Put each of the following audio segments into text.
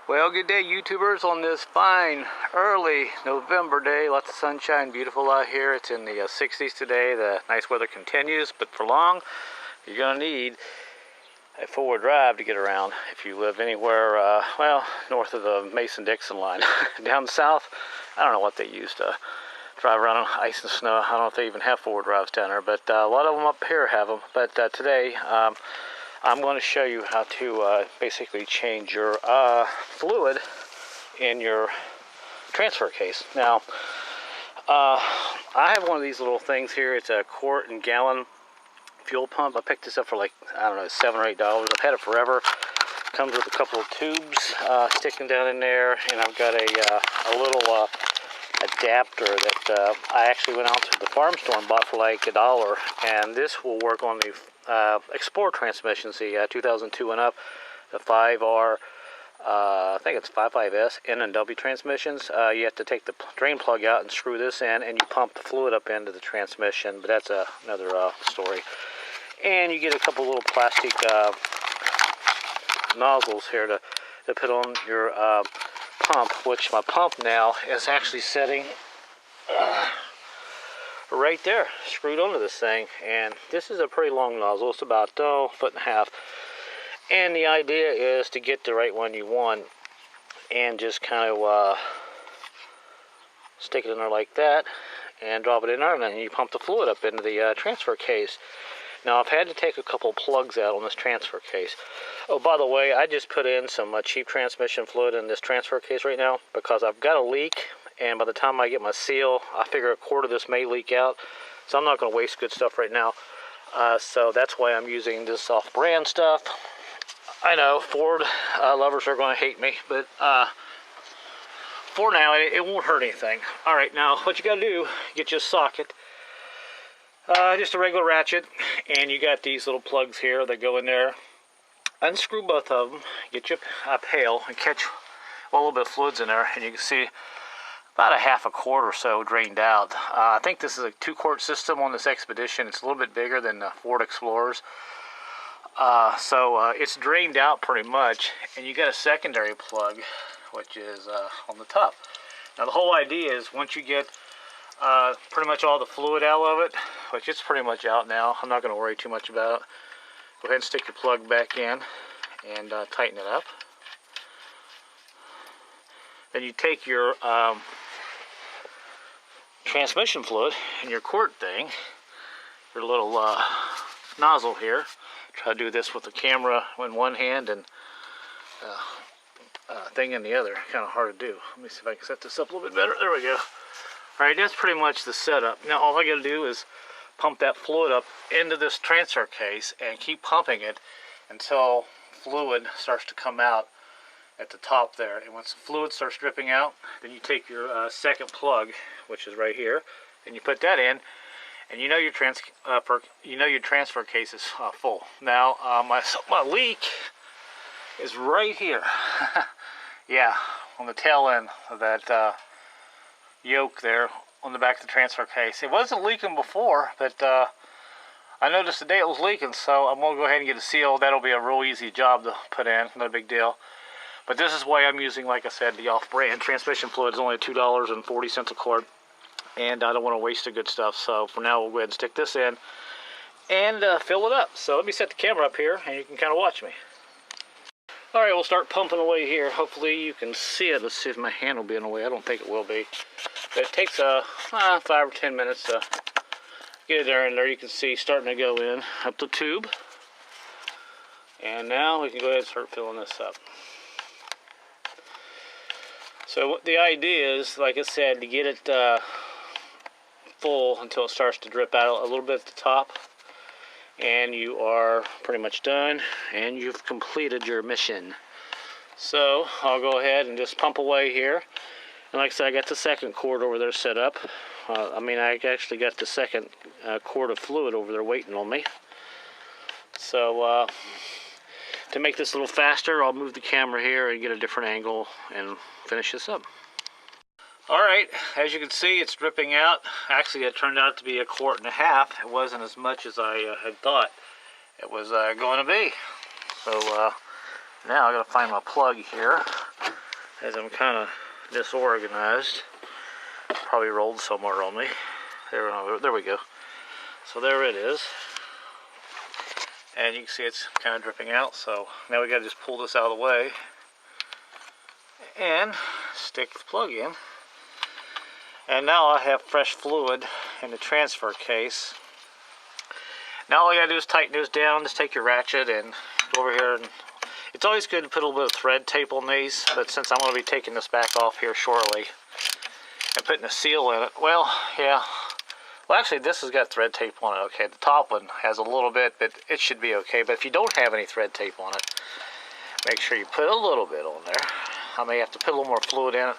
Well, good day, YouTubers, on this fine early November day. Lots of sunshine, beautiful out here. It's in the 60s today. The nice weather continues, but for long, you're going to need a four-wheel drive to get around if you live anywhere, well, north of the Mason-Dixon line. Down south, I don't know what they use to drive around on ice and snow. I don't know if they even have four-wheel drives down there, but a lot of them up here have them. But today, I'm going to show you how to basically change your fluid in your transfer case. Now, I have one of these little things here. It's a quart and gallon fuel pump. I picked this up for like, I don't know, $7 or $8. I've had it forever. Comes with a couple of tubes sticking down in there, and I've got a little adapter that I actually went out to the farm store and bought for like $1, and this will work on the Explorer transmissions, the 2002 and up, the 5R, I think it's 55S N and W transmissions. You have to take the drain plug out and screw this in, and you pump the fluid up into the transmission, but that's another story. And you get a couple little plastic nozzles here to put on your pump, which my pump now is actually setting right there, screwed onto this thing. And this is a pretty long nozzle. It's about a foot and a half. And the idea is to get the right one you want and just kind of stick it in there like that and drop it in there, and then you pump the fluid up into the transfer case. Now, I've had to take a couple plugs out on this transfer case. Oh, by the way, I just put in some cheap transmission fluid in this transfer case right now because I've got a leak, and by the time I get my seal, I figure a quart of this may leak out. So I'm not going to waste good stuff right now. So that's why I'm using this off-brand stuff. I know Ford lovers are going to hate me, but for now, it won't hurt anything. All right, now what you got to do, get your socket. Just a regular ratchet, and you got these little plugs here that go in there. Unscrew both of them, get your pail, and catch a little bit of fluids in there, and you can see about a half a quart or so drained out. I think this is a 2-quart system on this Expedition. It's a little bit bigger than the Ford Explorers. So it's drained out pretty much, and you got a secondary plug, which is on the top. Now the whole idea is once you get pretty much all the fluid out of it, which it's pretty much out now, I'm not going to worry too much about it. Go ahead and stick your plug back in and tighten it up. Then you take your transmission fluid and your quart thing, your little nozzle here. Try to do this with the camera in one hand and thing in the other. Kind of hard to do. Let me see if I can set this up a little bit better. There we go. Alright, that's pretty much the setup. Now all I got to do is pump that fluid up into this transfer case and keep pumping it until fluid starts to come out at the top there. And once the fluid starts dripping out, then you take your second plug, which is right here, and you put that in, and you know your transfer case is full. Now my leak is right here. Yeah, on the tail end of that yoke there on the back of the transfer case. It wasn't leaking before, but I noticed today it was leaking, so I'm going to go ahead and get a seal. That'll be a real easy job to put in, no big deal. But this is why I'm using, like I said, the off-brand. Transmission fluid is only $2.40 a quart, and I don't want to waste the good stuff. So for now, we'll go ahead and stick this in and fill it up. So let me set the camera up here, and you can kind of watch me. All right, we'll start pumping away here. Hopefully you can see it. Let's see if my hand will be in the way. I don't think it will be. But it takes 5 or 10 minutes to get it there, and there you can see starting to go in up the tube. And now we can go ahead and start filling this up. So what the idea is, like I said, to get it full until it starts to drip out a little bit at the top. And you are pretty much done, and you've completed your mission. So I'll go ahead and just pump away here. And like I said, I got the second quart over there set up. I actually got the second quart of fluid over there waiting on me. So to make this a little faster, I'll move the camera here and get a different angle and finish this up. Alright, as you can see, it's dripping out. Actually, it turned out to be 1.5 quarts. It wasn't as much as I had thought it was going to be. So now I got to find my plug here. as I'm kind of disorganized. Probably rolled somewhere on me. There we go. So there it is. And you can see it's kind of dripping out. So now we got to just pull this out of the way and stick the plug in. And now I have fresh fluid in the transfer case. Now all I gotta do is tighten this down. Just take your ratchet and go over here, and it's always good to put a little bit of thread tape on these, but since I'm going to be taking this back off here shortly and putting a seal in it, well, yeah. Well, actually, this has got thread tape on it. Okay, the top one has a little bit, but it should be okay. But if you don't have any thread tape on it, make sure you put a little bit on there. I may have to put a little more fluid in it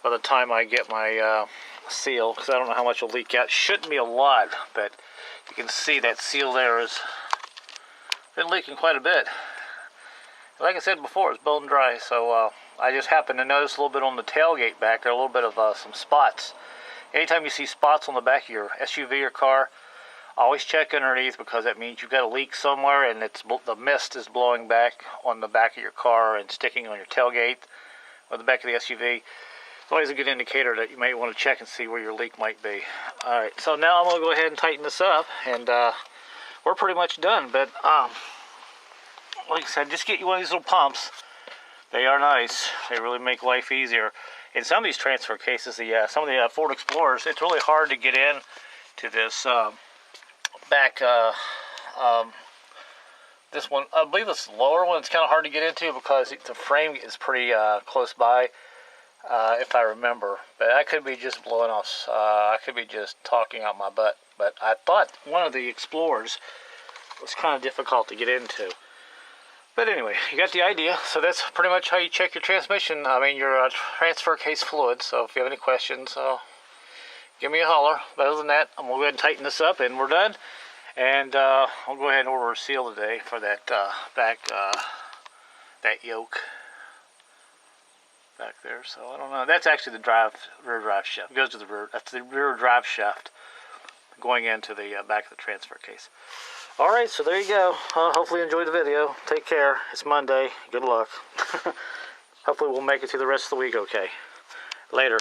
by the time I get my seal, because I don't know how much will leak out. Shouldn't be a lot, but you can see that seal there has been leaking quite a bit. Like I said before, it's bone dry, so I just happened to notice a little bit on the tailgate back there, a little bit of some spots. Anytime you see spots on the back of your SUV or car, always check underneath, because that means you've got a leak somewhere and the mist is blowing back on the back of your car and sticking on your tailgate or the back of the SUV. It's always a good indicator that you may want to check and see where your leak might be. Alright, so now I'm going to go ahead and tighten this up, and we're pretty much done. But like I said, just get you one of these little pumps. They are nice. They really make life easier. In some of these transfer cases, some of the Ford Explorers, it's really hard to get in to this back, this one, I believe this lower one, it's kind of hard to get into because the frame is pretty close by, if I remember. But I could be just blowing off, I could be just talking out my butt. But I thought one of the Explorers was kind of difficult to get into. But anyway, you got the idea. So that's pretty much how you check your transmission. I mean, your transfer case fluid. So if you have any questions, give me a holler. But other than that, I'm going to go ahead and tighten this up, and we're done. And I'll go ahead and order a seal today for that that yoke back there. So I don't know. That's actually the rear drive shaft. It goes to the rear. That's the rear drive shaft going into the back of the transfer case. Alright, so there you go. Hopefully you enjoyed the video. Take care. It's Monday. Good luck. Hopefully we'll make it through the rest of the week okay. Later.